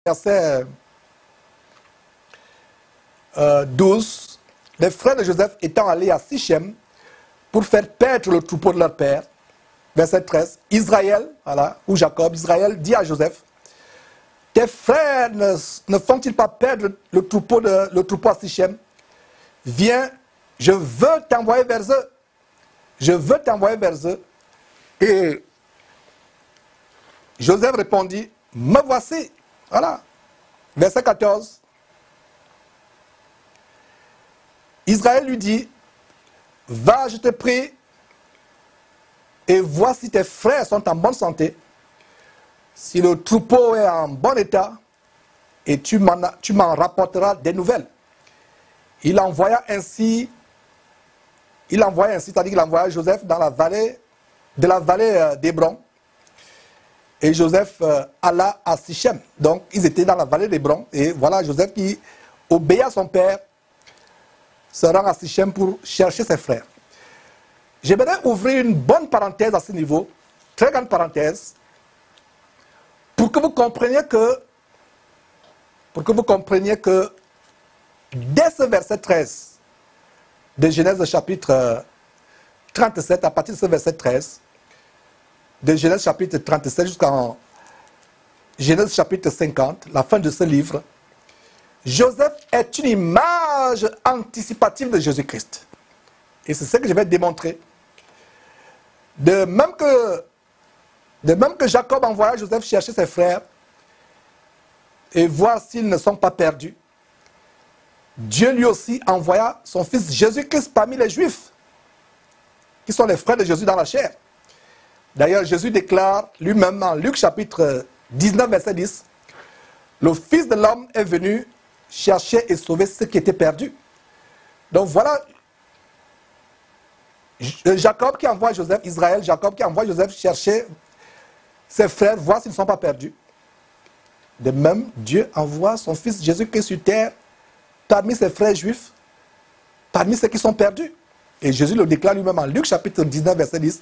verset 12, les frères de Joseph étant allés à Sichem pour faire paître le troupeau de leur père. Verset 13, Israël, voilà, ou Jacob, Israël dit à Joseph, tes frères ne font-ils pas perdre le troupeau à Sichem? Viens, je veux t'envoyer vers eux. Je veux t'envoyer vers eux. Et Joseph répondit, me voici. Voilà. Verset 14. Israël lui dit, va, je te prie, et vois si tes frères sont en bonne santé, si le troupeau est en bon état, et tu m'en rapporteras des nouvelles. Il envoya ainsi, c'est-à-dire qu'il envoya Joseph dans la vallée d'Hébron. Et Joseph alla à Sichem. Donc, ils étaient dans la vallée d'Hébron. Et voilà Joseph qui obéit à son père, se rend à Sichem pour chercher ses frères. J'aimerais ouvrir une bonne parenthèse à ce niveau, très grande parenthèse, pour que vous compreniez que dès ce verset 13 de Genèse chapitre 37, à partir de ce verset 13, de Genèse chapitre 37 jusqu'en Genèse chapitre 50, la fin de ce livre, Joseph est une image anticipative de Jésus-Christ. Et c'est ce que je vais démontrer. De même que Jacob envoya Joseph chercher ses frères et voir s'ils ne sont pas perdus, Dieu lui aussi envoya son fils Jésus-Christ parmi les Juifs, qui sont les frères de Jésus dans la chair. D'ailleurs, Jésus déclare lui-même en Luc chapitre 19, verset 10, « Le Fils de l'homme est venu chercher et sauver ceux qui étaient perdus. » Donc voilà Jacob qui envoie Joseph, Israël, Jacob qui envoie Joseph chercher ses frères, voir s'ils ne sont pas perdus. De même, Dieu envoie son fils Jésus-Christ sur terre parmi ses frères juifs, parmi ceux qui sont perdus. Et Jésus le déclare lui-même en Luc chapitre 19, verset 10.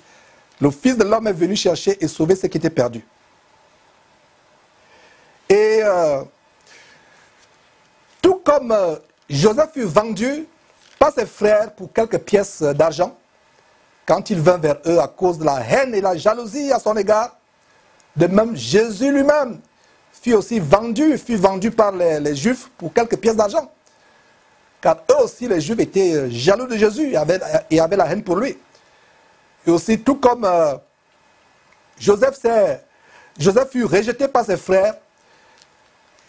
Le Fils de l'homme est venu chercher et sauver ceux qui étaient perdus. Et tout comme Joseph fut vendu par ses frères pour quelques pièces d'argent, quand il vint vers eux à cause de la haine et la jalousie à son égard, de même Jésus lui-même fut aussi vendu par les Juifs pour quelques pièces d'argent. Car eux aussi, les Juifs, étaient jaloux de Jésus et avaient la haine pour lui. Et aussi, tout comme Joseph fut rejeté par ses frères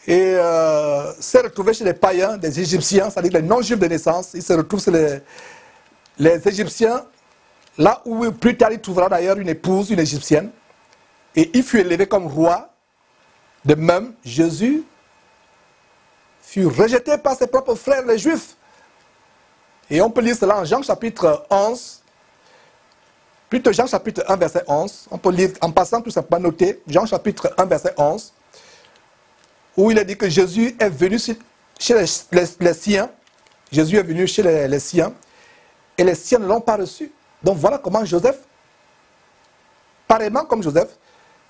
et s'est retrouvé chez les païens, des Égyptiens, c'est-à-dire les non-juifs de naissance. Il se retrouve chez les Égyptiens, là où plus tard il trouvera d'ailleurs une épouse, une Égyptienne. Et il fut élevé comme roi. De même, Jésus fut rejeté par ses propres frères, les Juifs. Et on peut lire cela en Jean chapitre 11, plutôt Jean chapitre 1, verset 11. On peut lire en passant tout simplement noter Jean chapitre 1, verset 11, où il est dit que Jésus est venu chez les siens. Jésus est venu chez les siens, et les siens ne l'ont pas reçu. Donc voilà comment Joseph, pareillement comme Joseph,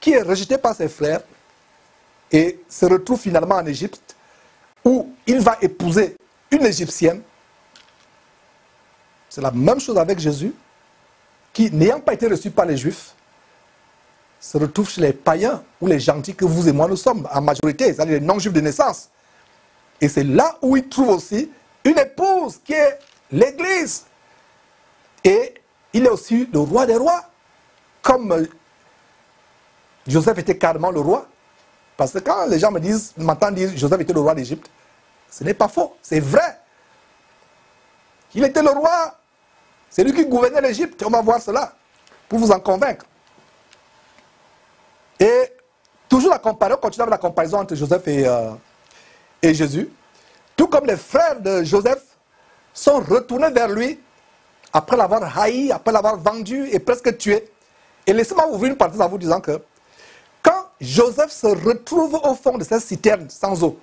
qui est rejeté par ses frères, et se retrouve finalement en Égypte, où il va épouser une Égyptienne. C'est la même chose avec Jésus, qui, n'ayant pas été reçu par les Juifs, se retrouve chez les païens, ou les gentils que vous et moi nous sommes, en majorité, c'est-à-dire les non-juifs de naissance. Et c'est là où il trouve aussi une épouse, qui est l'Église. Et il est aussi le roi des rois, comme Joseph était carrément le roi. Parce que quand les gens m'entendent dire Joseph était le roi d'Égypte, ce n'est pas faux, c'est vrai. Il était le roi, c'est lui qui gouvernait l'Égypte, on va voir cela, pour vous en convaincre. Et toujours on continue avec la comparaison entre Joseph et Jésus. Tout comme les frères de Joseph sont retournés vers lui, après l'avoir haï, après l'avoir vendu et presque tué. Et laissez-moi ouvrir une parenthèse en vous disant que quand Joseph se retrouve au fond de cette citerne sans eau,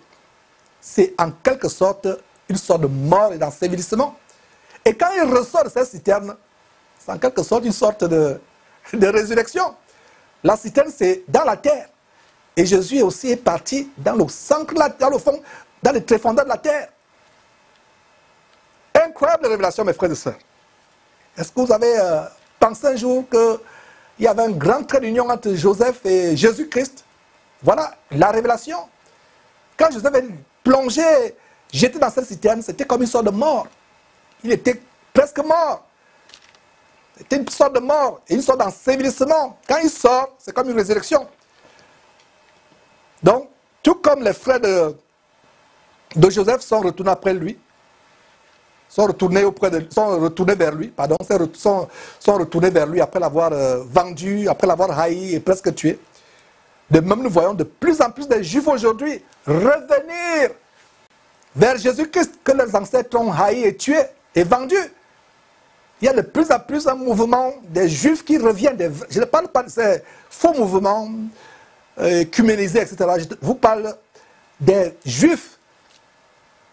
c'est en quelque sorte une sorte de mort et d'ensevelissement. Et quand il ressort de cette citerne, c'est en quelque sorte une sorte de résurrection. La citerne, c'est dans la terre. Et Jésus aussi est parti dans le centre, dans le fond, dans les tréfonds de la terre. Incroyable révélation, mes frères et sœurs. Est-ce que vous avez pensé un jour qu'il y avait un grand trait d'union entre Joseph et Jésus-Christ? Voilà la révélation. Quand Joseph est plongé, jeté dans cette citerne, c'était comme une sorte de mort. Il était presque mort. C'était une sorte de mort et une sorte d'ensevelissement. Quand il sort, c'est comme une résurrection. Donc, tout comme les frères de Joseph sont retournés après lui, sont retournés vers lui, pardon, sont retournés vers lui après l'avoir vendu, après l'avoir haï et presque tué. De même, nous voyons de plus en plus de Juifs aujourd'hui revenir vers Jésus-Christ que leurs ancêtres ont haï et tué et vendu. Il y a de plus en plus un mouvement des Juifs qui reviennent. Je ne parle pas de ces faux mouvements cuménisés, etc. Je vous parle des Juifs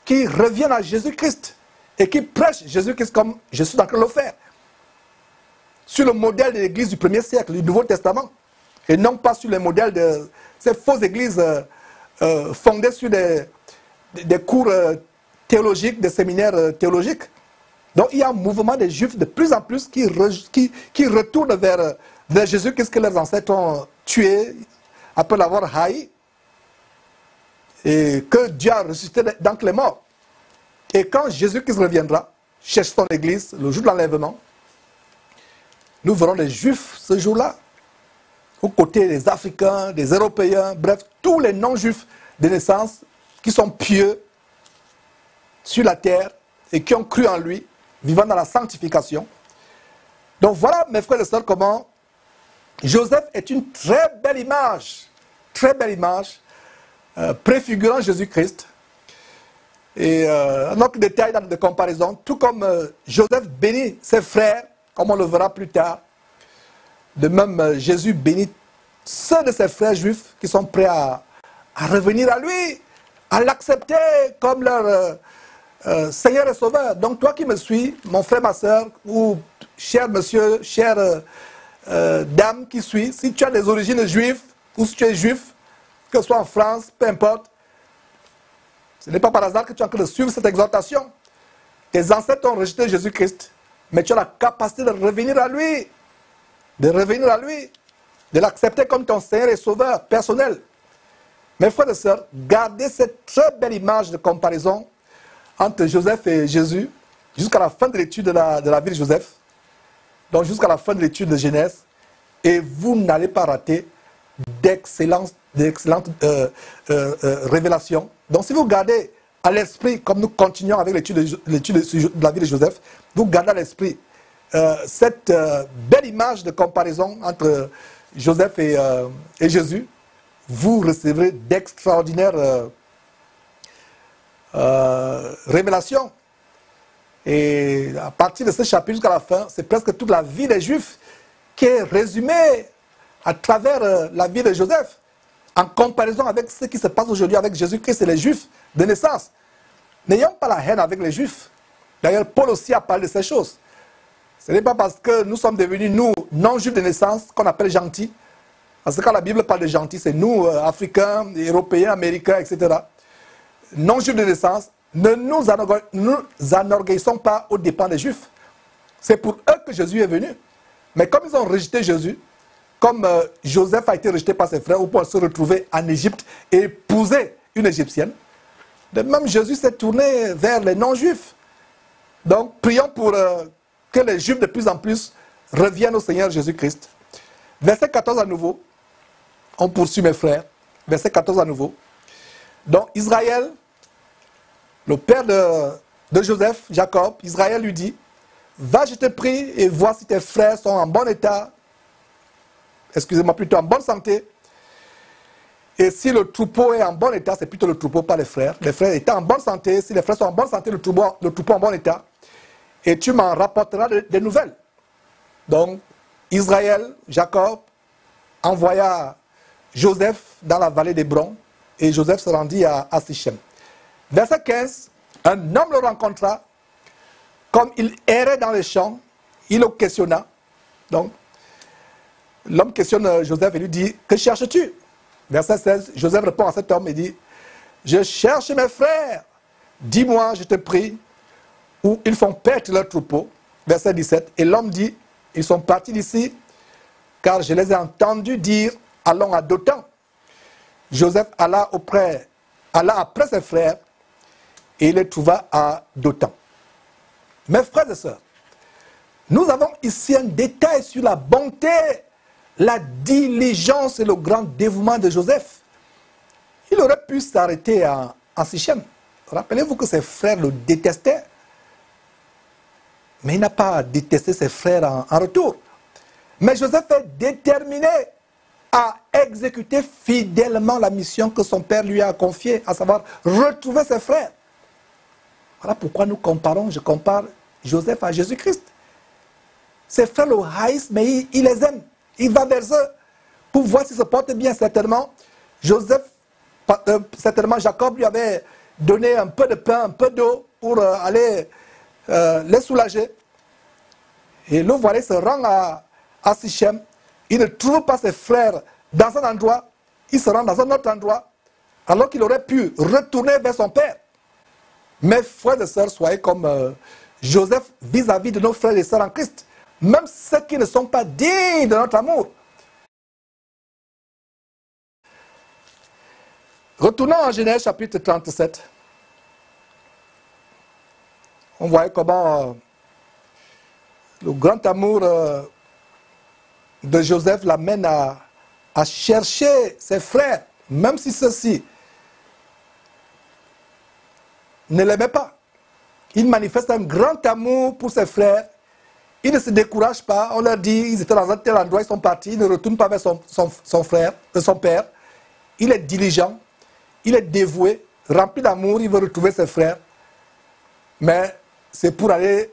qui reviennent à Jésus-Christ et qui prêchent Jésus-Christ comme je suis en train de le faire. Sur le modèle de l'Église du 1er siècle, du Nouveau Testament. Et non pas sur les modèles de ces fausses églises fondées sur des cours théologiques, des séminaires théologiques. Donc il y a un mouvement des Juifs de plus en plus qui retournent vers Jésus-Christ que leurs ancêtres ont tué après l'avoir haï. Et que Dieu a ressuscité d'entre les morts. Et quand Jésus-Christ reviendra, chercher son église, le jour de l'enlèvement, nous verrons les Juifs ce jour-là, aux côtés des Africains, des Européens, bref, tous les non-Juifs de naissance qui sont pieux sur la terre et qui ont cru en lui, vivant dans la sanctification. Donc voilà, mes frères et sœurs, comment Joseph est une très belle image, préfigurant Jésus-Christ. Et un autre détail de comparaison, tout comme Joseph bénit ses frères, comme on le verra plus tard, de même Jésus bénit ceux de ses frères juifs qui sont prêts à revenir à lui, à l'accepter comme leur Seigneur et Sauveur. Donc toi qui me suis, mon frère, ma soeur, ou cher monsieur, chère dame qui suis, si tu as des origines juives, ou si tu es juif, que ce soit en France, peu importe, ce n'est pas par hasard que tu es en train de suivre cette exhortation. Tes ancêtres ont rejeté Jésus-Christ, mais tu as la capacité de revenir à lui, de l'accepter comme ton Seigneur et Sauveur personnel. Mes frères et sœurs, gardez cette très belle image de comparaison entre Joseph et Jésus jusqu'à la fin de l'étude de la vie de Joseph, donc jusqu'à la fin de l'étude de Genèse, et vous n'allez pas rater d'excellentes révélations. Donc si vous gardez à l'esprit, comme nous continuons avec l'étude de la vie de Joseph, vous gardez à l'esprit cette belle image de comparaison entre Joseph et Jésus, vous recevrez d'extraordinaires révélations. Et à partir de ce chapitre jusqu'à la fin, c'est presque toute la vie des Juifs qui est résumée à travers la vie de Joseph, en comparaison avec ce qui se passe aujourd'hui avec Jésus-Christ et les Juifs de naissance. N'ayons pas la haine avec les Juifs. D'ailleurs, Paul aussi a parlé de ces choses. Ce n'est pas parce que nous sommes devenus, nous, non-juifs de naissance, qu'on appelle gentils. Parce que quand la Bible parle de gentils, c'est nous, Africains, Européens, Américains, etc. Non-juifs de naissance, ne nous enorgueillissons pas aux dépens des Juifs. C'est pour eux que Jésus est venu. Mais comme ils ont rejeté Jésus, comme Joseph a été rejeté par ses frères, ou pour se retrouver en Égypte et épouser une Égyptienne, de même Jésus s'est tourné vers les non-juifs. Donc prions pour que les Juifs de plus en plus reviennent au Seigneur Jésus-Christ. Verset 14 à nouveau. On poursuit mes frères. Verset 14 à nouveau. Donc Israël, le père de Joseph, Jacob, Israël lui dit, va, je te prie, et vois si tes frères sont en bon état, excusez-moi, plutôt en bonne santé. Et si le troupeau est en bon état, c'est plutôt le troupeau, pas les frères. Les frères étant en bonne santé, si les frères sont en bonne santé, le troupeau en bon état. Et tu m'en rapporteras des nouvelles. Donc, Israël, Jacob, envoya Joseph dans la vallée d'Hébron, et Joseph se rendit à Sichem. Verset 15, un homme le rencontra, comme il errait dans les champs, il le questionna. Donc, l'homme questionne Joseph et lui dit, que cherches-tu? Verset 16, Joseph répond à cet homme et dit, « Je cherche mes frères, dis-moi, je te prie, où ils font perdre leur troupeau. » Verset 17, et l'homme dit, « Ils sont partis d'ici, car je les ai entendus dire, allons à Dothan. » Joseph alla après ses frères, et il les trouva à Dothan. Mes frères et sœurs, nous avons ici un détail sur la bonté, la diligence et le grand dévouement de Joseph. Il aurait pu s'arrêter en Sichem. Rappelez-vous que ses frères le détestaient. Mais il n'a pas détesté ses frères en retour. Mais Joseph est déterminé à exécuter fidèlement la mission que son père lui a confiée, à savoir retrouver ses frères. Voilà pourquoi nous comparons, je compare Joseph à Jésus-Christ. Ses frères le haïssent, mais il les aime. Il va vers eux pour voir s'ils se portent bien. Certainement, certainement Jacob lui avait donné un peu de pain, un peu d'eau pour aller les soulager. Et le voilà se rend à Sichem. Il ne trouve pas ses frères dans un endroit. Il se rend dans un autre endroit, alors qu'il aurait pu retourner vers son père. Mes frères et sœurs, soyez comme Joseph vis-à-vis de nos frères et sœurs en Christ. Même ceux qui ne sont pas dignes de notre amour. Retournons en Genèse chapitre 37. On voit comment le grand amour de Joseph l'amène à chercher ses frères, même si ceux-ci ne l'aimaient pas. Il manifeste un grand amour pour ses frères. Il ne se décourage pas. On leur dit, ils étaient dans un tel endroit, ils sont partis. Il ne retourne pas vers son frère, son père. Il est diligent, il est dévoué, rempli d'amour, il veut retrouver ses frères. Mais c'est pour aller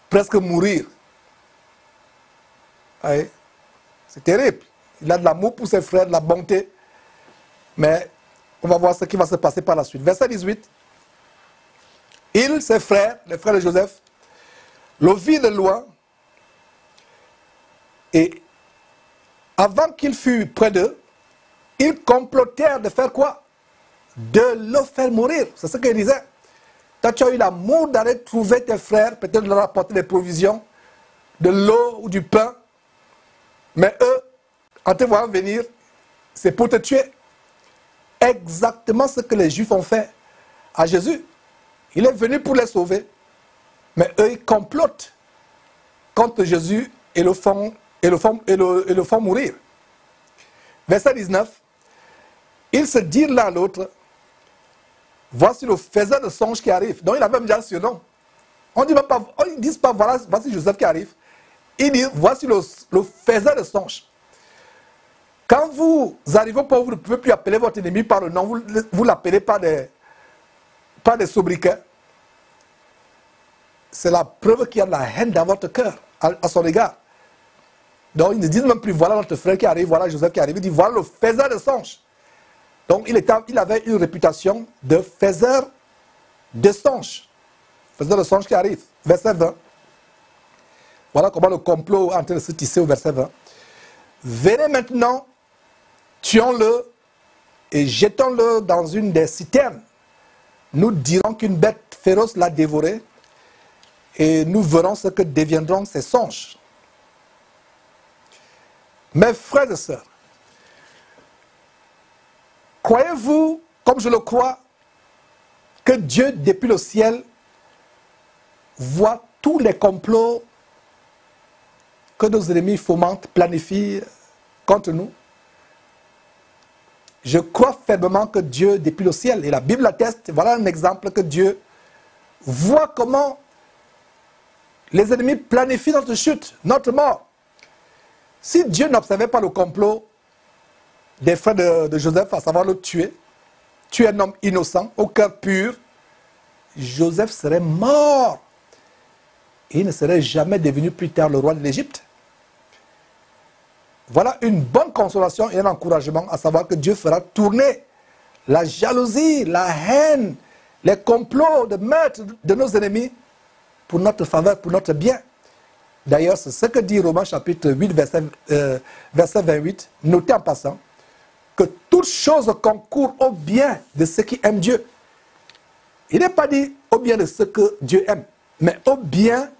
presque mourir. C'est terrible. Il a de l'amour pour ses frères, de la bonté. Mais on va voir ce qui va se passer par la suite. Verset 18. Ses frères, les frères de Joseph, le virent de loin, et avant qu'il fût près d'eux, ils complotèrent de faire quoi? De le faire mourir. C'est ce qu'il disait. Toi, tu as eu l'amour d'aller trouver tes frères, peut-être de leur apporter des provisions, de l'eau ou du pain, mais eux, en te voyant venir, c'est pour te tuer. Exactement ce que les Juifs ont fait à Jésus. Il est venu pour les sauver. Mais eux, ils complotent contre Jésus et le font mourir. Verset 19. Ils se dirent l'un à l'autre, voici le faiseur de songes qui arrive. Donc il avait déjà un surnom. On ne dit pas, voici Joseph qui arrive. Ils disent, voici le faiseur de songes. Quand vous arrivez au point où vous ne pouvez plus appeler votre ennemi par le nom, vous l'appelez par des sobriquets. C'est la preuve qu'il y a de la haine dans votre cœur à son égard. Donc ils ne disent même plus, voilà notre frère qui arrive, voilà Joseph qui arrive. Ils disent, voilà le faiseur de songes. Donc il avait une réputation de faiseur de songes. Faiseur de songes qui arrive. Verset 20. Voilà comment le complot est en train de se tisser au verset 20. Venez maintenant, tuons-le et jetons-le dans une des citernes. Nous dirons qu'une bête féroce l'a dévoré et nous verrons ce que deviendront ces songes. Mes frères et sœurs, croyez-vous, comme je le crois, que Dieu, depuis le ciel, voit tous les complots que nos ennemis fomentent, planifient contre nous? Je crois fermement que Dieu, depuis le ciel, et la Bible atteste, voilà un exemple que Dieu voit comment les ennemis planifient notre chute, notre mort. Si Dieu n'observait pas le complot des frères de Joseph, à savoir le tuer un homme innocent, au cœur pur, Joseph serait mort. Et il ne serait jamais devenu plus tard le roi de l'Égypte. Voilà une bonne consolation et un encouragement, à savoir que Dieu fera tourner la jalousie, la haine, les complots de meurtre de nos ennemis pour notre faveur, pour notre bien. D'ailleurs, c'est ce que dit Romains chapitre 8, verset 28, notez en passant, que tous toute chose concourt au bien de ceux qui aiment Dieu. Il n'est pas dit au bien de ceux que Dieu aime, mais au bien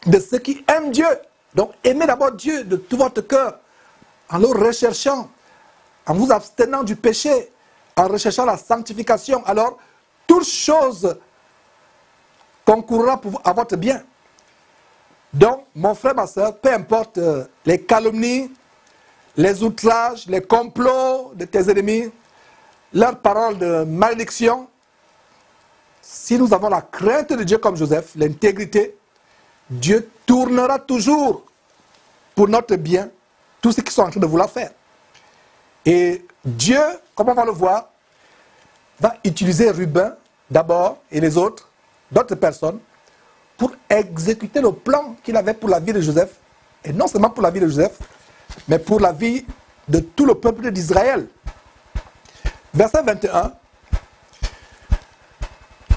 de ceux qui aiment Dieu. Donc aimez d'abord Dieu de tout votre cœur, en le recherchant, en vous abstenant du péché, en recherchant la sanctification. Alors, toute chose concourra à votre bien. Donc, mon frère, ma soeur, peu importe les calomnies, les outrages, les complots de tes ennemis, leurs paroles de malédiction, si nous avons la crainte de Dieu comme Joseph, l'intégrité, Dieu tournera toujours pour notre bien tous ceux qui sont en train de vouloir faire. Et Dieu, comme on va le voir, va utiliser Ruben d'abord et les autres, d'autres personnes, pour exécuter le plan qu'il avait pour la vie de Joseph. Et non seulement pour la vie de Joseph, mais pour la vie de tout le peuple d'Israël. Verset 21.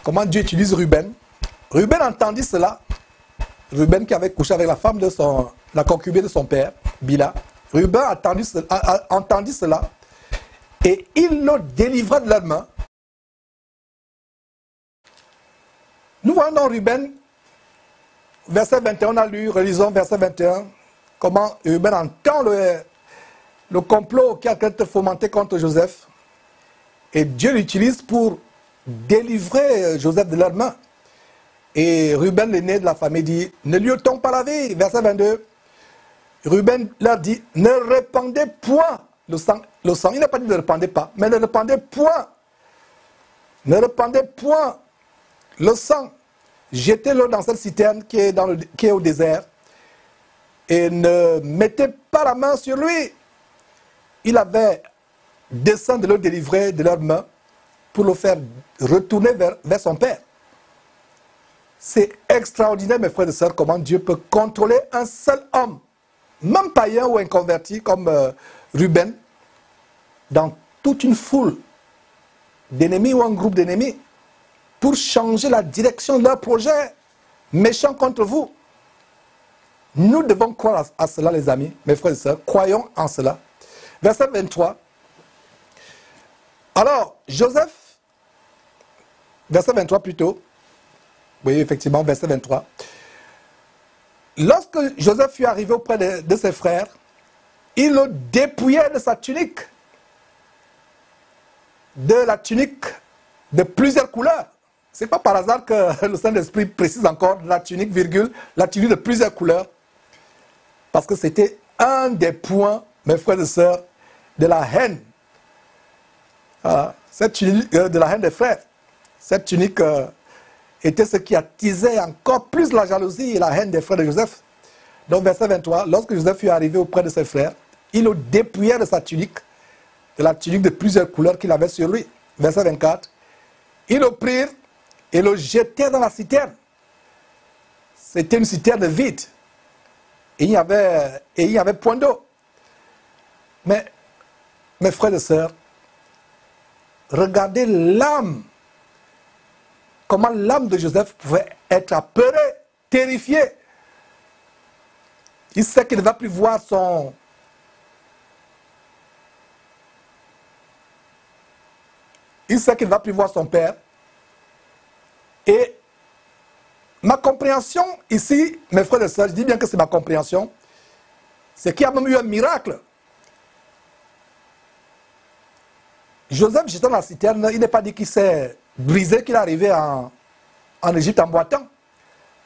Comment Dieu utilise Ruben. Ruben entendit cela. Ruben qui avait couché avec la femme de la concubine de son père, Bila. Ruben entendit cela et il le délivra de leurs mains. Nous voyons dans Ruben, verset 21, on a lu, relisons verset 21, comment Ruben entend le complot qui a été fomenté contre Joseph. Et Dieu l'utilise pour délivrer Joseph de leurs mains. Et Ruben, l'aîné de la famille, dit, ne lui ôtons pas la vie. Verset 22. Ruben leur dit, ne répandez point le sang. Le sang, il n'a pas dit ne répandez pas, mais ne répandez point. Ne répandez point le sang. Jetez-le dans cette citerne qui est au désert. Et ne mettez pas la main sur lui. Il avait dessein de le délivrer de leurs mains pour le faire retourner vers son père. C'est extraordinaire, mes frères et sœurs, comment Dieu peut contrôler un seul homme, même païen ou inconverti comme Ruben, dans toute une foule d'ennemis ou un groupe d'ennemis, pour changer la direction de leur projet méchant contre vous. Nous devons croire à cela, les amis, mes frères et sœurs, croyons en cela. Verset 23. Alors, Joseph, verset 23 plutôt, oui, effectivement, verset 23. Lorsque Joseph fut arrivé auprès de ses frères, il le dépouillait de sa tunique, de la tunique de plusieurs couleurs. Ce n'est pas par hasard que le Saint-Esprit précise encore la tunique, virgule, la tunique de plusieurs couleurs, parce que c'était un des points, mes frères et sœurs, de la haine. Cette tunique de la haine des frères, cette tunique était ce qui attisait encore plus la jalousie et la haine des frères de Joseph. Donc verset 23, lorsque Joseph fut arrivé auprès de ses frères, il le dépouillait de sa tunique, de la tunique de plusieurs couleurs qu'il avait sur lui. Verset 24, ils le prirent et le jetèrent dans la citerne. C'était une citerne vide. Et il y avait point d'eau. Mais, mes frères et sœurs, regardez l'âme. Comment l'âme de Joseph pouvait être apeurée, terrifiée. Il sait qu'il ne va plus voir son... Il sait qu'il ne va plus voir son père. Et ma compréhension ici, mes frères et sœurs, je dis bien que c'est ma compréhension, c'est qu'il y a même eu un miracle. Joseph, jetant dans la citerne, il n'est pas dit qu'il s'est brisé, qu'il est arrivé en Égypte en boitant.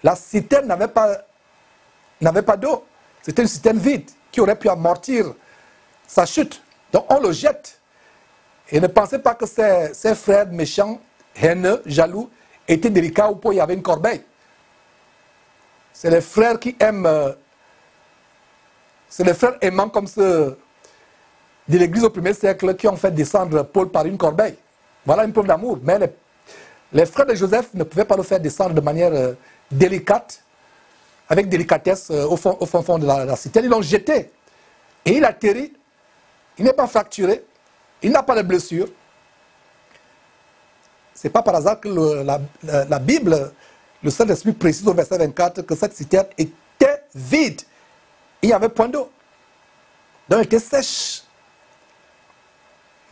La citerne n'avait pas d'eau. C'était une citerne vide qui aurait pu amortir sa chute. Donc on le jette. Et ne pensez pas que ses frères méchants, haineux, jaloux, étaient délicats ou pour y avait une corbeille. C'est les frères qui aiment, c'est les frères aimants comme ceux de l'Église au 1er siècle qui ont fait descendre Paul par une corbeille. Voilà une preuve d'amour. Mais les frères de Joseph ne pouvaient pas le faire descendre de manière délicate, avec délicatesse au fond de la citerne. Ils l'ont jeté. Et il atterrit. Il n'est pas fracturé. Il n'a pas de blessure. Ce n'est pas par hasard que la Bible, le Saint-Esprit précise au verset 24 que cette citerne était vide. Il n'y avait point d'eau. Donc elle était sèche.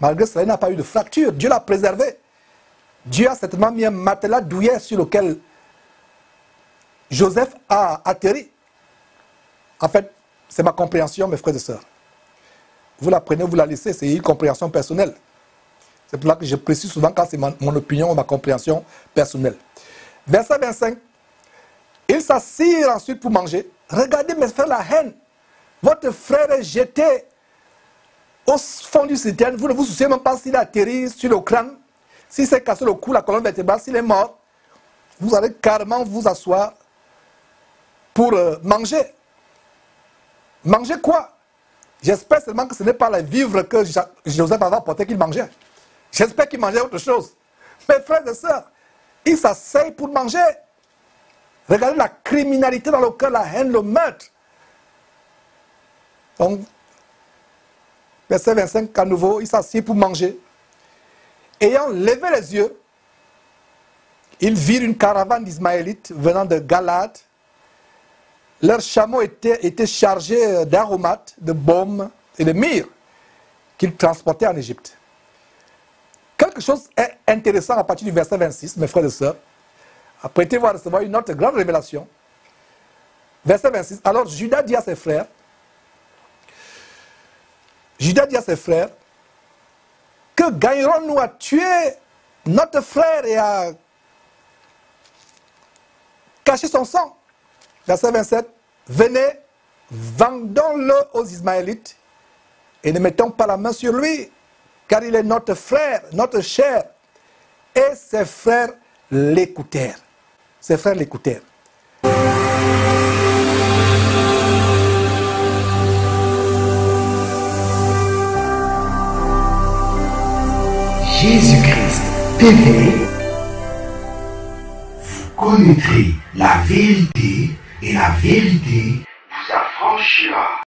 Malgré cela, il n'a pas eu de fracture. Dieu l'a préservé. Dieu a certainement mis un matelas douillet sur lequel Joseph a atterri. En fait, c'est ma compréhension, mes frères et sœurs. Vous la prenez, vous la laissez, c'est une compréhension personnelle. C'est pour ça que je précise souvent quand c'est mon opinion ou ma compréhension personnelle. Verset 25. Ils s'assirent ensuite pour manger. Regardez, mes frères, la haine. Votre frère est jeté au fond du citerne. Vous ne vous souciez même pas s'il a atterri sur le crâne, s'il s'est cassé le cou, la colonne vertébrale, s'il est mort. Vous allez carrément vous asseoir pour manger. Manger quoi? J'espère seulement que ce n'est pas les vivres que Joseph avait apporté qu'il mangeait. J'espère qu'il mangeait autre chose. Mes frères et sœurs, ils s'asseyent pour manger. Regardez la criminalité dans le cœur, la haine, le meurtre. Donc, verset 25, à nouveau, ils s'assient pour manger. Ayant levé les yeux, ils virent une caravane d'Ismaélites venant de Galade. Leurs chameaux étaient chargés d'aromates, de baumes et de myrrhe qu'ils transportaient en Égypte. Quelque chose est intéressant à partir du verset 26, mes frères et sœurs. Apprêtez-vous à recevoir une autre grande révélation. Verset 26. Alors Judas dit à ses frères, que gagnerons-nous à tuer notre frère et à cacher son sang? Verset 27. Venez, vendons-le aux Ismaélites et ne mettons pas la main sur lui, car il est notre frère, notre chair. Et ses frères l'écoutèrent. Ses frères l'écoutèrent. Jésus-Christ TV, vous connaîtrez la vérité et la vérité vous affranchira.